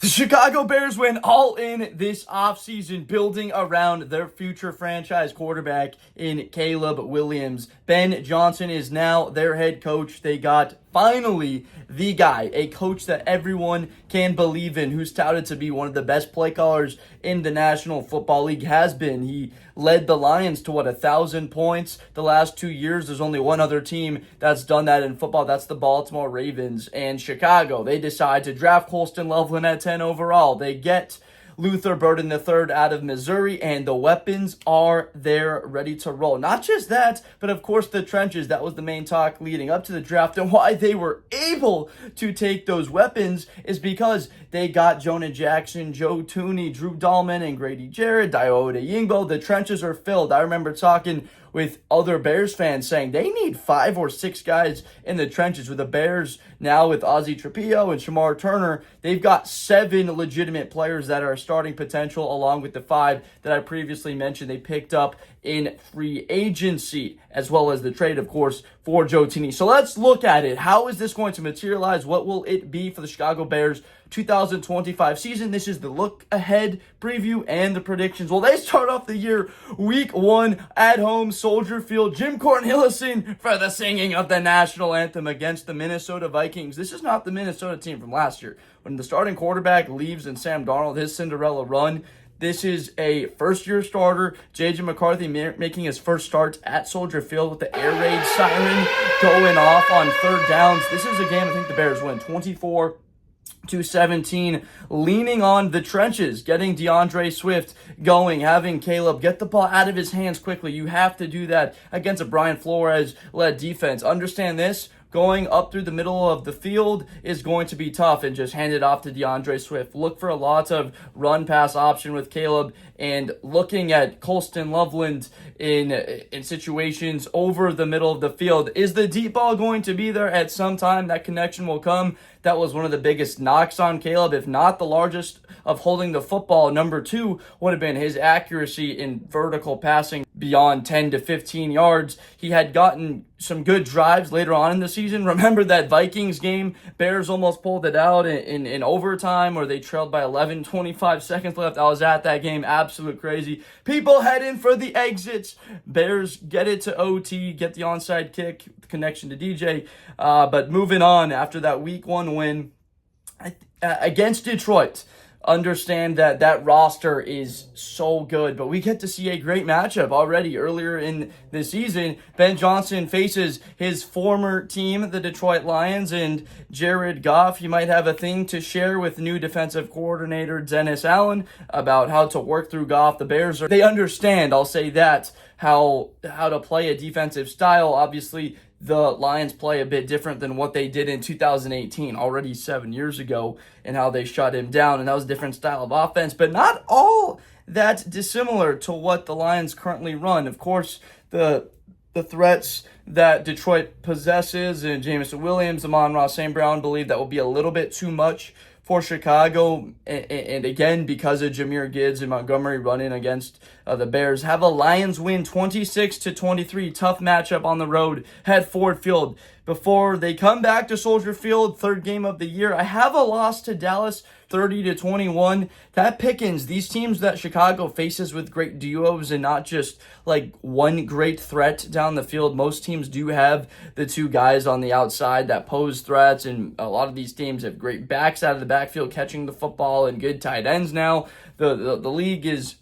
The Chicago Bears went all in this offseason, building around their future franchise quarterback in Caleb Williams. Ben Johnson is now their head coach. They got finally the guy, a coach that everyone can believe in, who's touted to be one of the best play callers in the National Football League, has been. He led the Lions to 1,000 points the last 2 years. There's only one other team that's done that in football. That's the Baltimore Ravens. And Chicago, they decide to draft Colston Loveland at 10 overall. They get Luther Burden III out of Missouri, and the weapons are there ready to roll. Not just that, but of course the trenches. That was the main talk leading up to the draft, and why they were able to take those weapons is because they got Jonah Jackson, Joe Tooney, Drew Dahlman, and Grady Jarrett, Diota Yingbo. The trenches are filled. I remember talking with other Bears fans saying they need 5 or 6 guys in the trenches. With the Bears now with Ozzie Trapillo and Shamar Turner, they've got 7 legitimate players that are starting potential, along with the 5 that I previously mentioned they picked up in free agency, as well as the trade, of course, for Joe Tooney. So let's look at it. How is this going to materialize? What will it be for the Chicago Bears 2025 season? This is the look ahead preview and the predictions. Well, they start off the year week 1 at home, Soldier Field. Jim Cornelison for the singing of the national anthem against the Minnesota Vikings. This is not the Minnesota team from last year. When the starting quarterback leaves and Sam Darnold, his Cinderella run, this is a first-year starter, J.J. McCarthy making his first starts at Soldier Field with the air raid siren going off on third downs. This is a game I think the Bears win 24-17, leaning on the trenches, getting Deandre Swift going, having Caleb get the ball out of his hands quickly. You have to do that against a Brian Flores-led defense. Understand this. Going up through the middle of the field is going to be tough, and just hand it off to Deandre Swift. Look for a lot of run-pass option with Caleb, and looking at Colston Loveland in situations over the middle of the field. Is the deep ball going to be there at some time? That connection will come. That was one of the biggest knocks on Caleb, if not the largest, of holding the football. Number 2 would have been his accuracy in vertical passing beyond 10 to 15 yards. He had gotten some good drives later on in the season. Remember that Vikings game? Bears almost pulled it out in overtime, where they trailed by 11, 25 seconds left. I was at that game. Absolute crazy. People heading for the exits. Bears get it to OT, get the onside kick, connection to DJ. But moving on after that week 1 win against Detroit. Understand that roster is so good, but we get to see a great matchup already earlier in the season. Ben Johnson faces his former team, the Detroit Lions, and Jared Goff. He might have a thing to share with new defensive coordinator Dennis Allen about how to work through Goff. The Bears, they understand, I'll say that, how to play a defensive style. Obviously, the Lions play a bit different than what they did in 2018, already 7 years ago, and how they shut him down. And that was a different style of offense, but not all that dissimilar to what the Lions currently run. Of course, the threats that Detroit possesses, and Jameson Williams, Amon-Ra St. Brown, believe that will be a little bit too much for Chicago, and again, because of Jahmyr Gibbs and Montgomery running against the Bears, have a Lions win 26-23. Tough matchup on the road at Ford Field. Before they come back to Soldier Field, third game of the year, I have a loss to Dallas, 30-21. That Pickens, these teams that Chicago faces with great duos and not just like one great threat down the field. Most teams do have the 2 guys on the outside that pose threats, and a lot of these teams have great backs out of the backfield catching the football and good tight ends now. The league is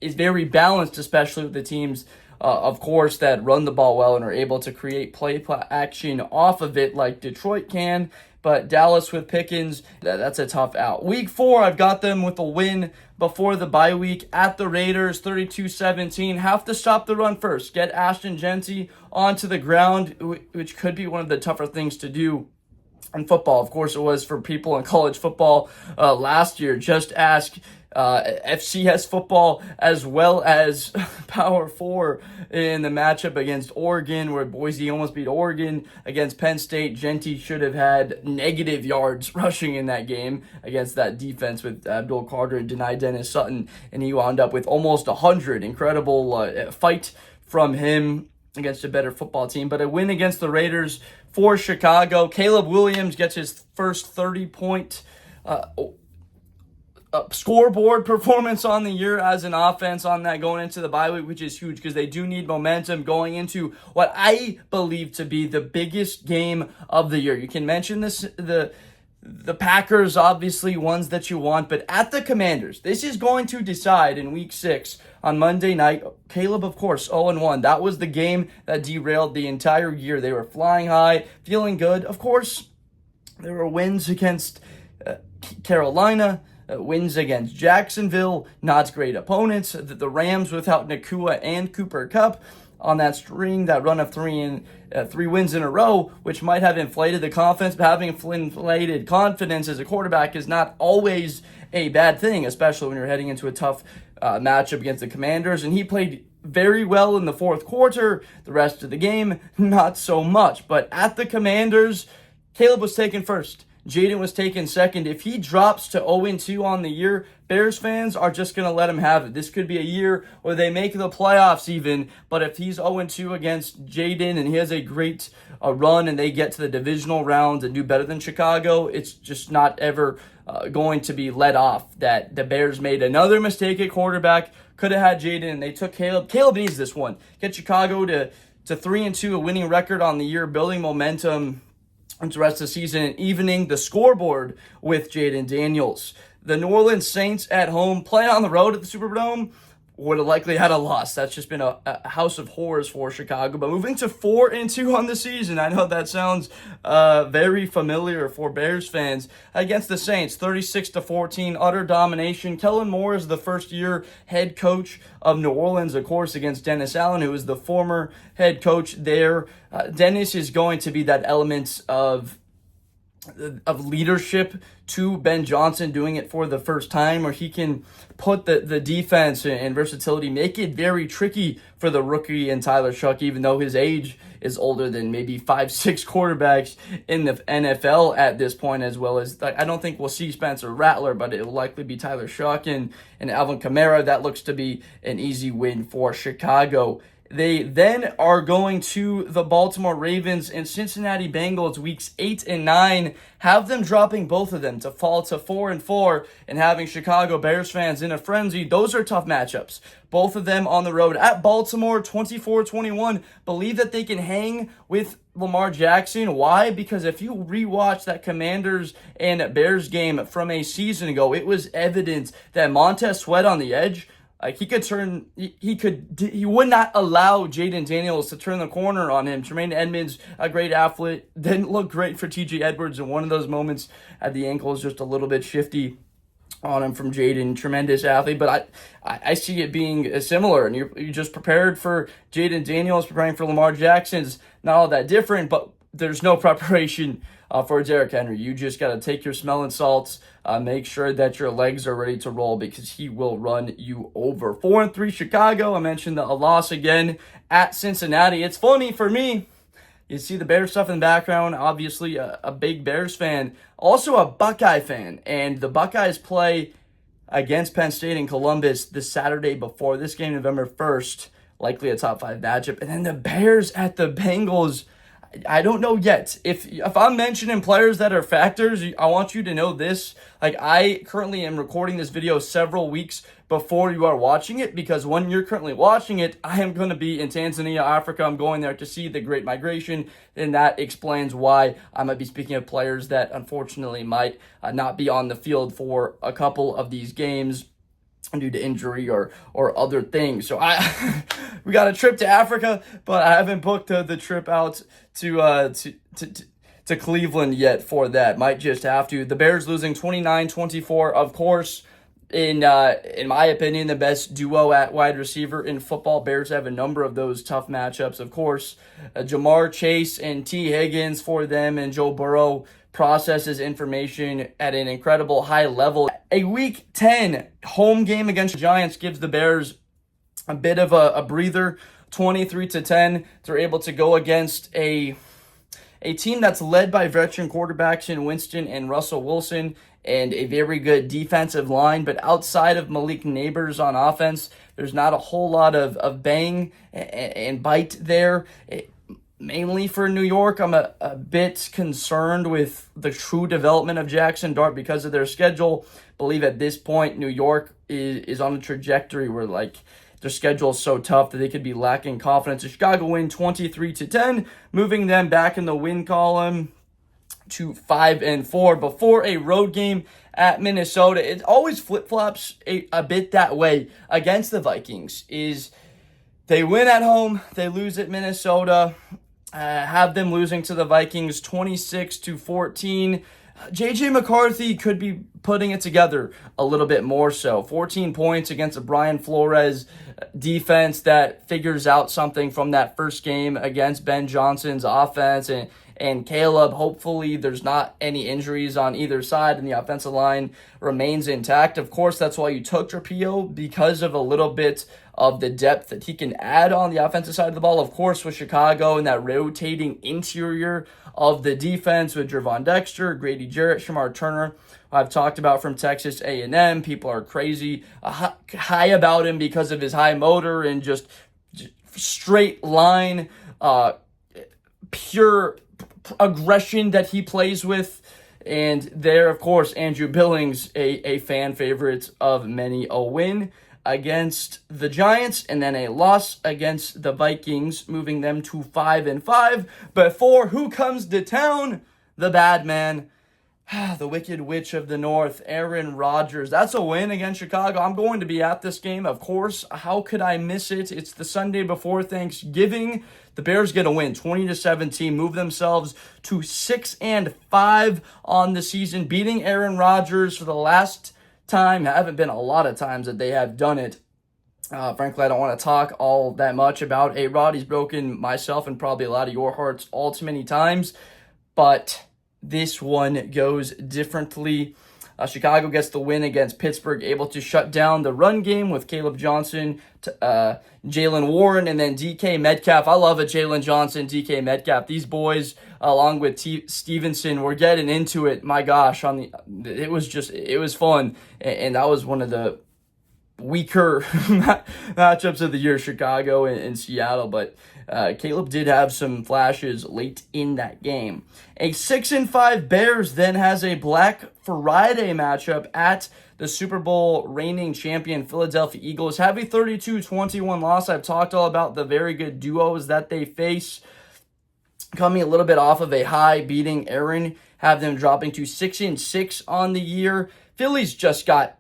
very balanced, especially with the teams of course, that run the ball well and are able to create play action off of it like Detroit can. But Dallas with Pickens, that's a tough out. Week 4, I've got them with a win before the bye week at the Raiders, 32-17. Have to stop the run first. Get Ashton Jeanty onto the ground, which could be one of the tougher things to do in football. Of course, it was for people in college football last year. Just ask FCS football as well as Power 4 in the matchup against Oregon, where Boise almost beat Oregon. Against Penn State, Jeanty should have had negative yards rushing in that game against that defense with Abdul Carter and Deni Dennis Sutton, and he wound up with almost 100. Incredible fight from him against a better football team, but a win against the Raiders for Chicago. Caleb Williams gets his first 30-point scoreboard performance on the year as an offense on that going into the bye week, which is huge because they do need momentum going into what I believe to be the biggest game of the year. You can mention this, the Packers, obviously ones that you want, but at the Commanders, this is going to decide in week 6 on Monday night. Caleb, of course, 0-1. That was the game that derailed the entire year. They were flying high, feeling good. Of course, there were wins against Carolina, wins against Jacksonville, not great opponents. The Rams without Nakua and Cooper Kupp on that string, that run of three wins in a row, which might have inflated the confidence, but having inflated confidence as a quarterback is not always a bad thing, especially when you're heading into a tough matchup against the Commanders. And he played very well in the fourth quarter. The rest of the game, not so much. But at the Commanders, Caleb was taken first. Jaden was taken second. If he drops to 0-2 on the year, Bears fans are just going to let him have it. This could be a year where they make the playoffs even, but if he's 0-2 against Jaden and he has a great run and they get to the divisional round and do better than Chicago, it's just not ever going to be let off that the Bears made another mistake at quarterback. Could have had Jaden and they took Caleb. Caleb needs this one. Get Chicago to 3-2, a winning record on the year, building momentum into the rest of the season and evening the scoreboard with Jaden Daniels. The New Orleans Saints at home, playing on the road at the Superdome, would have likely had a loss. That's just been a house of horrors for Chicago. But moving to 4-2 on the season, I know that sounds very familiar for Bears fans. Against the Saints, 36-14, utter domination. Kellen Moore is the first-year head coach of New Orleans, of course, against Dennis Allen, who is the former head coach there. Dennis is going to be that element of leadership to Ben Johnson doing it for the first time, where he can put the defense and versatility, make it very tricky for the rookie and Tyler Shuck, even though his age is older than maybe 5-6 quarterbacks in the NFL at this point, as well as I don't think we'll see Spencer Rattler, but it'll likely be Tyler Shuck and Alvin Kamara. That looks to be an easy win for Chicago. They then are going to the Baltimore Ravens and Cincinnati Bengals weeks 8 and 9, have them dropping both of them to fall to 4-4 and having Chicago Bears fans in a frenzy. Those are tough matchups. Both of them on the road at Baltimore, 24-21. Believe that they can hang with Lamar Jackson. Why? Because if you rewatch that Commanders and Bears game from a season ago, it was evident that Montez Sweat on the edge, he would not allow Jaden Daniels to turn the corner on him. Tremaine Edmonds, a great athlete, didn't look great for T.J. Edwards in one of those moments at the ankle is just a little bit shifty on him from Jaden. Tremendous athlete, but I see it being similar, and you're just prepared for Jaden Daniels, preparing for Lamar Jackson's not all that different, but there's no preparation for Derrick Henry. You just got to take your smelling salts, make sure that your legs are ready to roll because he will run you over. 4-3 Chicago. I mentioned a loss again at Cincinnati. It's funny for me. You see the Bears stuff in the background. Obviously a big Bears fan, also a Buckeye fan. And the Buckeyes play against Penn State in Columbus this Saturday before this game, November 1st. Likely a top 5 matchup. And then the Bears at the Bengals. I don't know yet. If I'm mentioning players that are factors, I want you to know this. I currently am recording this video several weeks before you are watching it, because when you're currently watching it, I am going to be in Tanzania, Africa. I'm going there to see the Great Migration, and that explains why I might be speaking of players that unfortunately might not be on the field for a couple of these games due to injury or other things. So we got a trip to Africa, but I haven't booked the trip out to Cleveland yet for that. Might just have to. The Bears losing 29-24, of course. In my opinion, the best duo at wide receiver in football. Bears have a number of those tough matchups, of course. Jamar Chase and T. Higgins for them, and Joe Burrow processes information at an incredible high level. A Week 10 home game against the Giants gives the Bears a bit of a breather, 23-10. They're able to go against a team that's led by veteran quarterbacks in Winston and Russell Wilson and a very good defensive line. But outside of Malik Neighbors on offense, there's not a whole lot of bang and bite there. mainly for New York. I'm a bit concerned with the true development of Jackson Dart because of their schedule. Believe at this point, New York is on a trajectory where like their schedule is so tough that they could be lacking confidence. The Chicago win 23-10, moving them back in the win column to 5-4 before a road game at Minnesota. It always flip-flops a bit that way against the Vikings. Is they win at home, they lose at Minnesota. Have them losing to the Vikings 26-14. J.J. McCarthy could be putting it together a little bit more so. 14 points against a Brian Flores defense that figures out something from that first game against Ben Johnson's offense. And Caleb, hopefully there's not any injuries on either side and the offensive line remains intact. Of course, that's why you took Trapillo, because of a little bit of the depth that he can add on the offensive side of the ball. Of course, with Chicago and that rotating interior of the defense with Gervon Dexter, Grady Jarrett, Shamar Turner, I've talked about from Texas A&M. People are crazy high about him because of his high motor and just straight line, pure aggression that he plays with. And there, of course, Andrew Billings, a fan favorite of many, a win against the Giants and then a loss against the Vikings, moving them to 5-5. Before who comes to town? The bad man, the Wicked Witch of the North, Aaron Rodgers. That's a win against Chicago. I'm going to be at this game, of course. How could I miss it? It's the Sunday before Thanksgiving. The Bears get a win, 20-17, move themselves to 6-5 on the season, beating Aaron Rodgers for the last time. Haven't been a lot of times that they have done it. Frankly, I don't want to talk all that much about A-Rod. He's broken myself and probably a lot of your hearts all too many times, but this one goes differently. Chicago gets the win against Pittsburgh, able to shut down the run game with Caleb Johnson, Jalen Warren, and then DK Metcalf. I love it, Jalen Johnson, DK Metcalf. These boys, along with Stevenson, were getting into it. My gosh, it was fun, and that was one of the weaker matchups of the year, Chicago and Seattle, but Caleb did have some flashes late in that game. A 6-5 Bears then has a Black Friday matchup at the Super Bowl reigning champion Philadelphia Eagles. Have a 32-21 loss. I've talked all about the very good duos that they face, coming a little bit off of a high, beating Aaron, have them dropping to 6-6 on the year. Philly's just got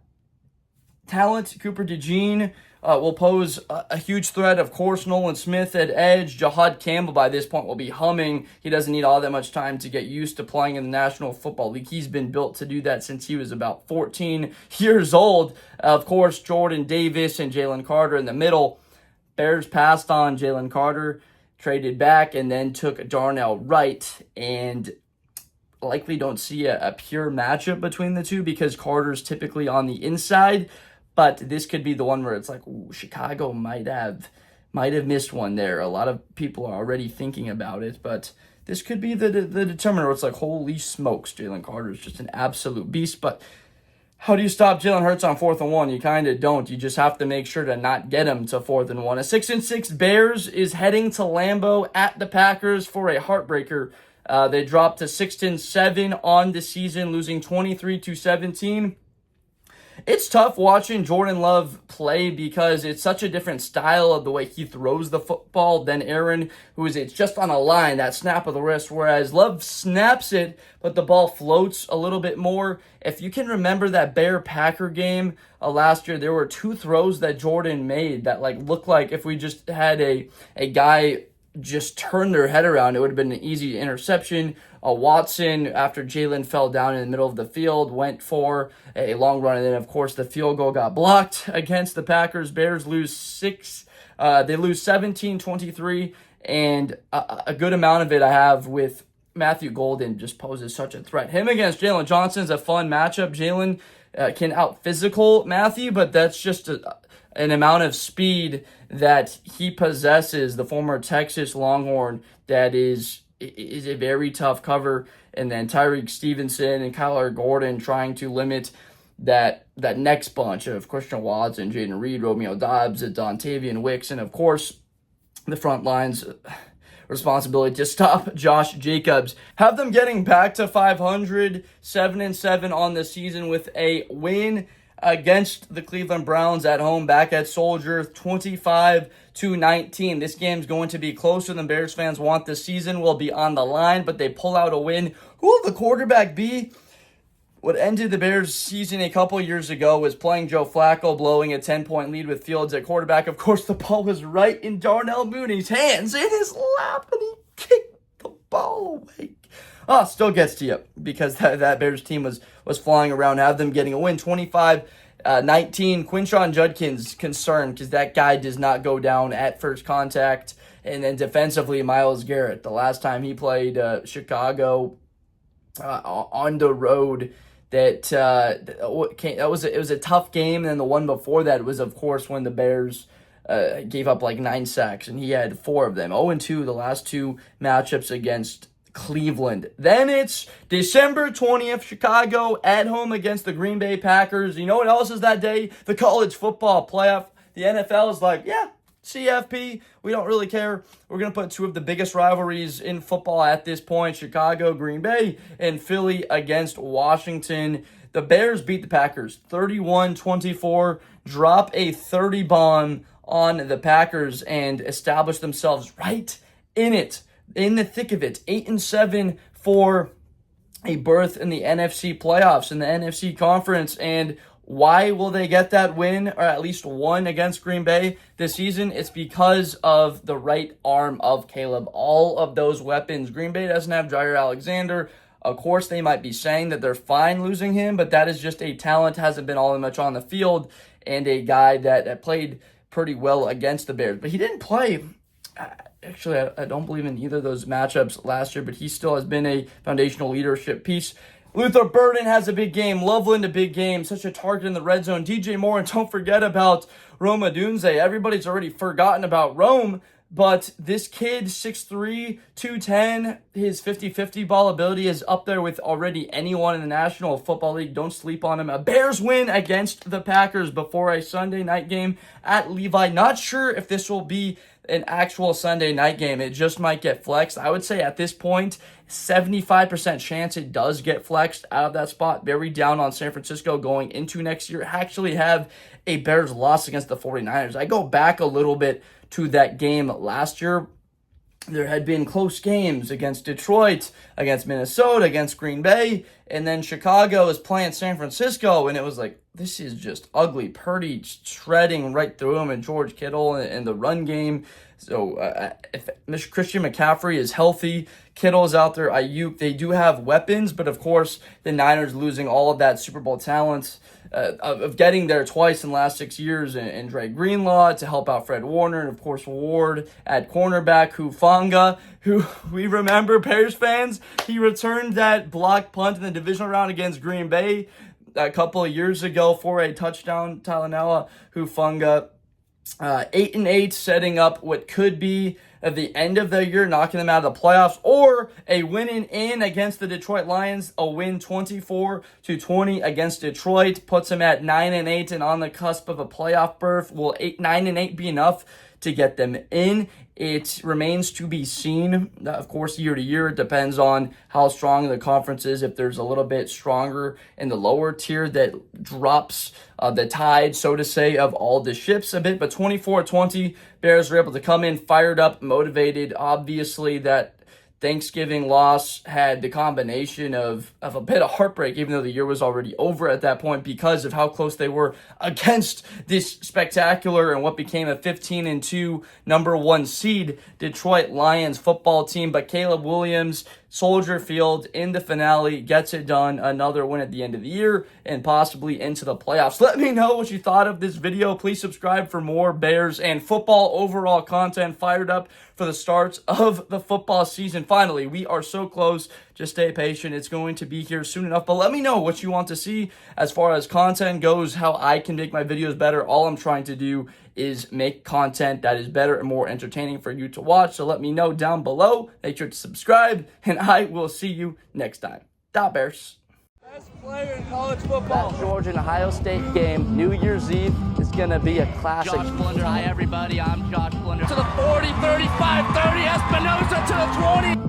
talent. Cooper DeJean will pose a huge threat. Of course, Nolan Smith at edge. Jahad Campbell by this point will be humming. He doesn't need all that much time to get used to playing in the National Football League. He's been built to do that since he was about 14 years old. Of course, Jordan Davis and Jalen Carter in the middle. Bears passed on Jalen Carter, traded back, and then took Darnell Wright, and likely don't see a pure matchup between the two because Carter's typically on the inside. But this could be the one where it's like, ooh, Chicago might have missed one there. A lot of people are already thinking about it, but this could be the determiner where it's like, holy smokes, Jalen Carter is just an absolute beast. But how do you stop Jalen Hurts on 4th and 1? You kind of don't. You just have to make sure to not get him to 4th and 1. A 6-6 Bears is heading to Lambeau at the Packers for a heartbreaker. They dropped to 6-7 on the season, losing 23-17. It's tough watching Jordan Love play because it's such a different style of the way he throws the football than Aaron, it's just on a line, that snap of the wrist, whereas Love snaps it, but the ball floats a little bit more. If you can remember that Bear-Packer game last year, there were 2 throws that Jordan made that looked like if we just had a guy just turn their head around, it would have been an easy interception. Watson, after Jalen fell down in the middle of the field, went for a long run, and then, of course, the field goal got blocked against the Packers. Bears lose 17-23, and a good amount of it I have with Matthew Golden just poses such a threat. Him against Jalen Johnson is a fun matchup. Jalen can out-physical Matthew, but that's just an amount of speed that he possesses, the former Texas Longhorn, that is a very tough cover. And then Tyreek Stevenson and Kyler Gordon trying to limit that next bunch of Christian Watson, Jaden Reed, Romeo Dobbs, Dontavian Wicks, and of course the front lines responsibility to stop Josh Jacobs. Have them getting back to 500, 7-7 on the season with a win against the Cleveland Browns at home back at Soldier, 25-19. This game's going to be closer than Bears fans want. The season will be on the line, but they pull out a win. Who will the quarterback be? What ended the Bears' season a couple years ago was playing Joe Flacco, blowing a 10-point lead with Fields at quarterback. Of course, the ball was right in Darnell Mooney's hands, in his lap, and he kicked the ball away. Still gets to you because that Bears team was flying around. Have them getting a win, 25-19. Quinshon Judkins concerned because that guy does not go down at first contact. And then defensively, Myles Garrett, the last time he played Chicago on the road, it was a tough game. And then the one before that was, of course, when the Bears gave up like 9 sacks, and he had 4 of them. 0-2 the last 2 matchups against Cleveland. Then it's December 20th, Chicago at home against the Green Bay Packers. You know what else is that day? The college football playoff. The NFL is like, yeah, CFP, we don't really care. We're going to put 2 of the biggest rivalries in football at this point, Chicago, Green Bay, and Philly against Washington. The Bears beat the Packers 31-24, drop a 30 bomb on the Packers, and establish themselves right in it. In the thick of it, 8-7 for a berth in the NFC playoffs, in the NFC conference. And why will they get that win, or at least one, against Green Bay this season? It's because of the right arm of Caleb. All of those weapons. Green Bay doesn't have Jair Alexander. Of course, they might be saying that they're fine losing him, but that is just a talent, hasn't been all that much on the field, and a guy that played pretty well against the Bears. But he didn't play. Actually, I don't believe in either of those matchups last year, but he still has been a foundational leadership piece. Luther Burden has a big game. Loveland, a big game. Such a target in the red zone. DJ Moore, and don't forget about Rome Odunze. Everybody's already forgotten about Rome, but this kid, 6'3", 210, his 50-50 ball ability is up there with already anyone in the National Football League. Don't sleep on him. A Bears win against the Packers before a Sunday night game at Levi. Not sure if this will be an actual Sunday night game. It just might get flexed. I would say at this point, 75% chance it does get flexed out of that spot. Very down on San Francisco going into next year. Actually have a Bears loss against the 49ers. I go back a little bit to that game last year. There had been close games against Detroit, against Minnesota, against Green Bay, and then Chicago is playing San Francisco, and it was like, this is just ugly. Purdy shredding right through him, and George Kittle in the run game. So if Christian McCaffrey is healthy, Kittle's out there, Ayuk, they do have weapons, but of course the Niners losing all of that Super Bowl talent of getting there twice in the last 6 years, and Dre Greenlaw to help out Fred Warner, and of course Ward at cornerback, Hufanga, who we remember, Bears fans, he returned that block punt in the divisional round against Green Bay a couple of years ago for a touchdown. Talanoa Hufanga, 8-8, setting up what could be at the end of the year, knocking them out of the playoffs, or a win in against the Detroit Lions, a win 24-20 against Detroit, puts them at 9-8 and on the cusp of a playoff berth. Will 9-8 be enough to get them in? It remains to be seen. Of course, year to year, it depends on how strong the conference is. If there's a little bit stronger in the lower tier, that drops the tide, so to say, of all the ships a bit. But 24-20, Bears were able to come in fired up, motivated. Obviously, that Thanksgiving loss had the combination of a bit of heartbreak, even though the year was already over at that point, because of how close they were against this spectacular and what became a 15-2 number 1 seed Detroit Lions football team. But Caleb Williams, Soldier Field in the finale, gets it done. Another win at the end of the year and possibly into the playoffs. Let me know what you thought of this video. Please subscribe for more Bears and football overall content. Fired up for the start of the football season. Finally, we are so close. Just stay patient. It's going to be here soon enough. But let me know what you want to see as far as content goes, how I can make my videos better. All I'm trying to do is make content that is better and more entertaining for you to watch. So let me know down below. Make sure to subscribe, and I will see you next time. Da Bears. Best player in college football. That Georgia and Ohio State game, New Year's Eve, is gonna be a classic. Josh Blunder, hi everybody, I'm Josh Blunder. To the 40, 35, 30, Espinosa to the 20.